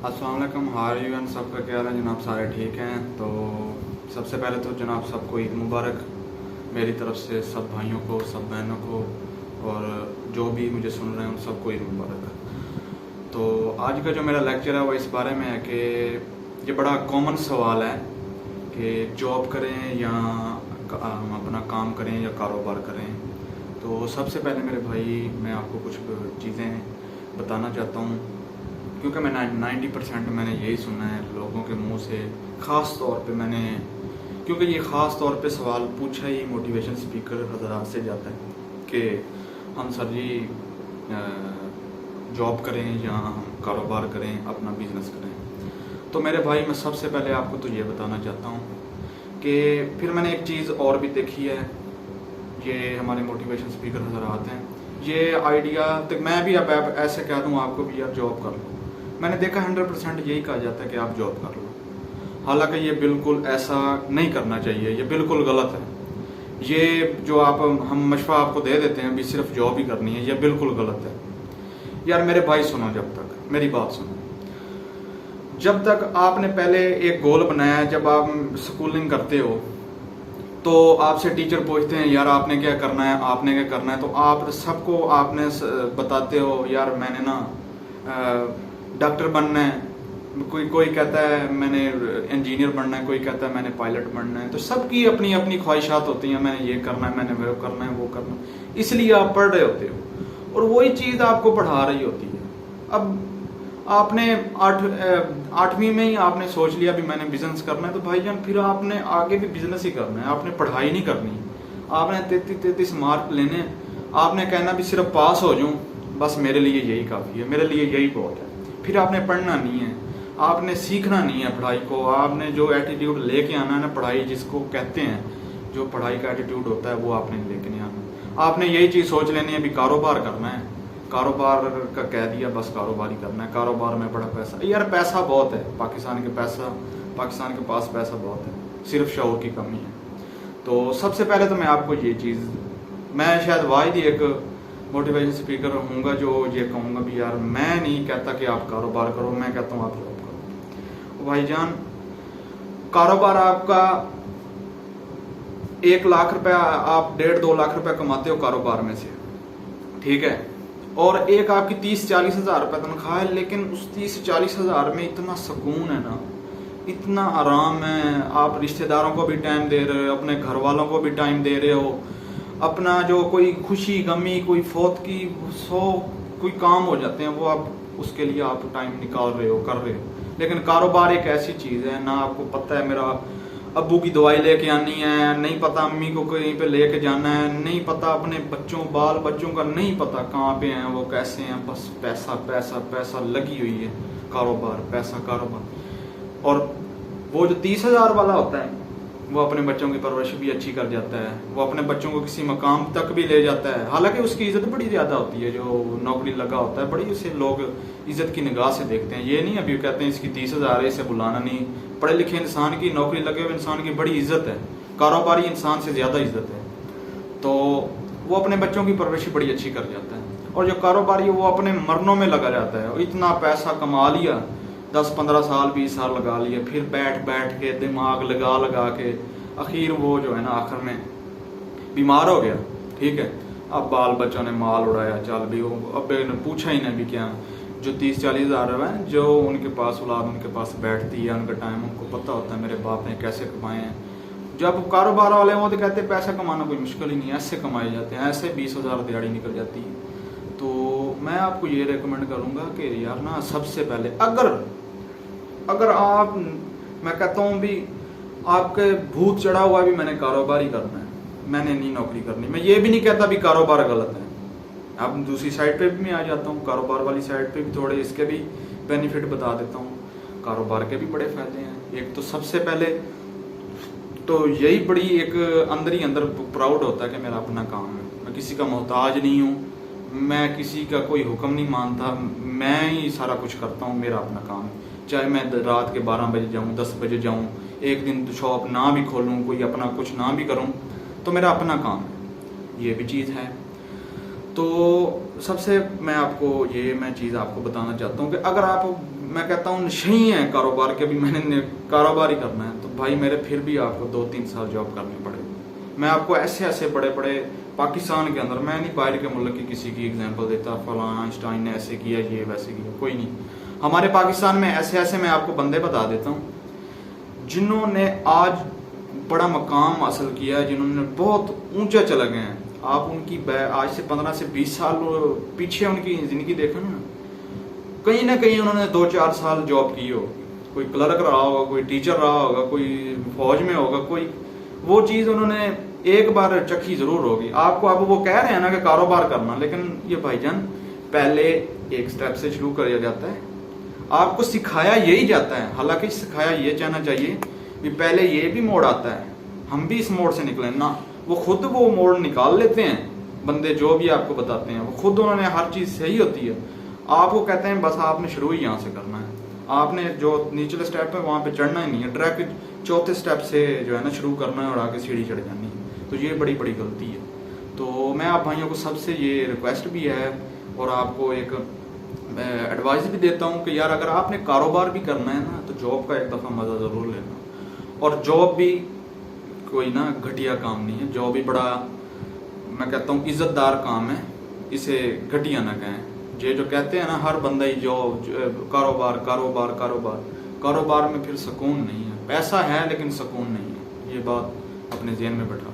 अस्सलाम वालेकुम हार यू एंड सबका क्या हाल है जनाब। सारे ठीक हैं। तो सबसे पहले तो जनाब सबको ईद मुबारक मेरी तरफ से, सब भाइयों को, सब बहनों को, और जो भी मुझे सुन रहे हैं उन सबको ईद मुबारक। तो आज का जो मेरा लेक्चर है वो इस बारे में है कि ये बड़ा कॉमन सवाल है कि जॉब करें या अपना काम करें या कारोबार करें। तो सबसे पहले मेरे भाई मैं आपको कुछ चीज़ें बताना चाहता हूँ, क्योंकि मैं 90% मैंने यही सुना है लोगों के मुंह से, ख़ास तौर पे मैंने, क्योंकि ये ख़ास तौर पे सवाल पूछा ही मोटिवेशन स्पीकर हज़रात से जाता है कि हम सर जी जॉब करें या हम कारोबार करें, अपना बिजनेस करें। तो मेरे भाई मैं सबसे पहले आपको तो ये बताना चाहता हूँ कि फिर मैंने एक चीज़ और भी देखी है, ये हमारे मोटिवेशन स्पीकर हज़रात हैं, ये आइडिया तो मैं भी अब ऐसे कह दूँ आपको भी यार जॉब कर लो। मैंने देखा 100% यही कहा जाता है कि आप जॉब कर लो, हालांकि ये बिल्कुल ऐसा नहीं करना चाहिए, ये बिल्कुल गलत है। ये जो हम मशवरा आपको दे देते हैं भी सिर्फ जॉब ही करनी है, ये बिल्कुल गलत है। यार मेरे भाई सुनो, जब तक मेरी बात सुनो, जब तक आपने पहले एक गोल बनाया है, जब आप स्कूलिंग करते हो तो आपसे टीचर पूछते हैं यार आपने क्या करना है, आपने क्या करना है, तो आप सबको आपने बताते हो यार मैंने ना डॉक्टर बनना है, कोई कहता है मैंने इंजीनियर बनना है, कोई कहता है मैंने पायलट बनना है। तो सबकी अपनी अपनी ख्वाहिशात होती हैं, मैंने ये करना है, मैंने वो करना है, वो करना है, इसलिए आप पढ़ रहे होते हो और वही चीज़ आपको पढ़ा रही होती है। अब आपने 8वीं में ही आपने सोच लिया भी मैंने बिजनेस करना है, तो भाईजान फिर आपने आगे भी बिजनेस ही करना है, आपने पढ़ाई नहीं करनी, आपने 33 मार्क लेने, आपने कहना भी सिर्फ पास हो जाऊं बस मेरे लिए यही काफ़ी है, मेरे लिए यही बहुत है। फिर आपने पढ़ना नहीं है, आपने सीखना नहीं है पढ़ाई को, आपने जो एटीट्यूड लेके आना है ना, पढ़ाई जिसको कहते हैं, जो पढ़ाई का एटीट्यूड होता है वो आपने लेके नहीं आना। आपने यही चीज़ सोच लेनी है भी कारोबार करना है, कारोबार का कह दिया बस कारोबार ही करना है, कारोबार में बड़ा पैसा, यार पैसा बहुत है पाकिस्तान के पास पैसा बहुत है, सिर्फ शऊर की कमी है। तो सबसे पहले तो मैं आपको ये चीज़, मैं शायद वाहिद ही एक मोटिवेशन स्पीकर होऊंगा जो ये कहूँगा भी यार मैं नहीं कहता कि आप कारोबार करो, मैं कहता हूँ आप जॉब करो। भाईजान कारोबार आपका 1 लाख रुपया, आप 1.5-2 लाख रुपया कमाते हो कारोबार में से, ठीक है, और एक आपकी 30-40 हज़ार रुपये तनख्वाह है, लेकिन उस 30-40 हज़ार में इतना सुकून है ना, इतना आराम है, आप रिश्तेदारों को भी टाइम दे रहे हो, अपने घर वालों को भी टाइम दे रहे हो, अपना जो कोई खुशी गमी, कोई फौत की 100 कोई काम हो जाते हैं वो आप उसके लिए आप टाइम निकाल रहे हो, कर रहे हो। लेकिन कारोबार एक ऐसी चीज़ है ना, आपको पता है मेरा अब्बू की दवाई लेके आनी है, नहीं पता अम्मी को कहीं पे लेके जाना है, नहीं पता अपने बाल बच्चों का नहीं पता कहाँ पे हैं, वो कैसे हैं, बस पैसा पैसा पैसा लगी हुई है, कारोबार पैसा कारोबार। और वो जो 30 हज़ार वाला होता है वो अपने बच्चों की परवरिश भी अच्छी कर जाता है, वो अपने बच्चों को किसी मकाम तक भी ले जाता है, हालांकि उसकी इज्जत बड़ी ज़्यादा होती है, जो नौकरी लगा होता है बड़ी उसे लोग इज्जत की निगाह से देखते हैं। ये नहीं अभी कहते हैं इसकी 30 हज़ार है इसे बुलाना नहीं, पढ़े लिखे इंसान की, नौकरी लगे हुए इंसान की बड़ी इज्जत है, कारोबारी इंसान से ज़्यादा इज्जत है। तो वो अपने बच्चों की परवरिश बड़ी अच्छी कर जाता है, और जो कारोबारी है वो अपने मरनों में लगा जाता है, इतना पैसा कमा लिया, 10-15 साल 20 साल लगा लिए, फिर बैठ के दिमाग लगा के आखिर वो जो है ना आखिर में बीमार हो गया, ठीक है। अब बाल बच्चों ने माल उड़ाया, चल भी वो अब पूछा ही नहीं भी क्या, जो 30-40 हज़ार है जो उनके पास औलाद उनके पास बैठती है, उनका टाइम उनको पता होता है मेरे बाप ने कैसे कमाए हैं। जब कारोबार वाले वो तो कहते हैं पैसा कमाना कोई मुश्किल ही नहीं है, ऐसे कमाए जाते हैं, ऐसे 20 हज़ार दिहाड़ी निकल जाती है। तो मैं आपको ये रेकमेंड करूँगा कि यार ना सबसे पहले अगर आप, मैं कहता हूँ भी आपके भूत चढ़ा हुआ भी मैंने कारोबार ही करना है, मैंने नहीं नौकरी करनी, मैं ये भी नहीं कहता भी कारोबार गलत है। अब दूसरी साइड पे भी मैं आ जाता हूँ, कारोबार वाली साइड पे भी थोड़े इसके भी बेनिफिट बता देता हूँ। कारोबार के भी बड़े फायदे हैं। एक तो सबसे पहले तो यही बड़ी एक अंदर ही अंदर प्राउड होता है कि मेरा अपना काम है, मैं किसी का मोहताज नहीं हूँ, मैं किसी का कोई हुक्म नहीं मानता, मैं ही सारा कुछ करता हूँ, मेरा अपना काम है। चाहे मैं रात के 12 बजे जाऊँ, 10 बजे जाऊँ, एक दिन शॉप ना भी खोलूँ, कोई अपना कुछ ना भी करूँ, तो मेरा अपना काम है, ये भी चीज़ है। तो سب سے میں چیز آپ کو بتانا چاہتا ہوں کہ اگر آپ میں کہتا ہوں نہیں ہیں کاروبار کے بھی میں نے کاروبار ہی کرنا ہے تو بھائی میرے پھر بھی آپ کو 2-3 سال جاب کرنی پڑے گی. میں آپ کو ایسے بڑے بڑے پاکستان کے اندر, میں نہیں باہر کے ملک کی کسی کی ایگزامپل دیتا فلاں آئنسٹائن نے ایسے کیا یہ ویسے کیا, کوئی نہیں. ہمارے پاکستان میں ایسے میں آپ کو بندے بتا دیتا ہوں جنہوں نے آج بڑا مقام حاصل کیا ہے, جنہوں نے بہت اونچا چلا گئے ہیں. آپ ان کی آج سے 15 سے 20 سال پیچھے ان کی زندگی دیکھیں نا, کہیں نہ کہیں انہوں نے 2-4 سال جاب کی ہو, کوئی کلرک رہا ہوگا, کوئی ٹیچر رہا ہوگا, کوئی فوج میں ہوگا, کوئی وہ چیز انہوں نے ایک بار چکھی ضرور ہوگی. آپ کو اب وہ کہہ رہے ہیں نا کہ کاروبار کرنا, لیکن یہ بھائی جان پہلے ایک سٹیپ سے شروع کیا جاتا ہے, آپ کو سکھایا یہی جاتا ہے. حالانکہ سکھایا یہ جانا چاہیے کہ پہلے یہ بھی موڑ آتا ہے, ہم بھی اس موڑ سے نکلیں نا. وہ خود وہ موڑ نکال لیتے ہیں بندے جو بھی آپ کو بتاتے ہیں, وہ خود انہوں نے ہر چیز صحیح ہوتی ہے. آپ کو کہتے ہیں بس آپ نے شروع ہی یہاں سے کرنا ہے, آپ نے جو نیچلے سٹیپ ہے وہاں پہ چڑھنا ہی نہیں ہے, ڈائریکٹ چوتھے سٹیپ سے جو ہے نا شروع کرنا ہے اور آگے سیڑھی چڑھ جانی ہے. تو یہ بڑی غلطی ہے. تو میں آپ بھائیوں کو سب سے یہ ریکویسٹ بھی ہے اور آپ کو ایک ایڈوائز بھی دیتا ہوں کہ یار اگر آپ نے کاروبار بھی کرنا ہے نا تو جاب کا ایک دفعہ مزہ ضرور لینا. اور جاب بھی کوئی نا گھٹیا کام نہیں ہے, جاب بھی بڑا میں کہتا ہوں عزت دار کام ہے, اسے گھٹیا نہ کہیں. یہ جو کہتے ہیں نا ہر بندہ ہی کاروبار میں پھر سکون نہیں ہے. پیسہ ہے لیکن سکون نہیں ہے, یہ بات اپنے ذہن میں بٹھا.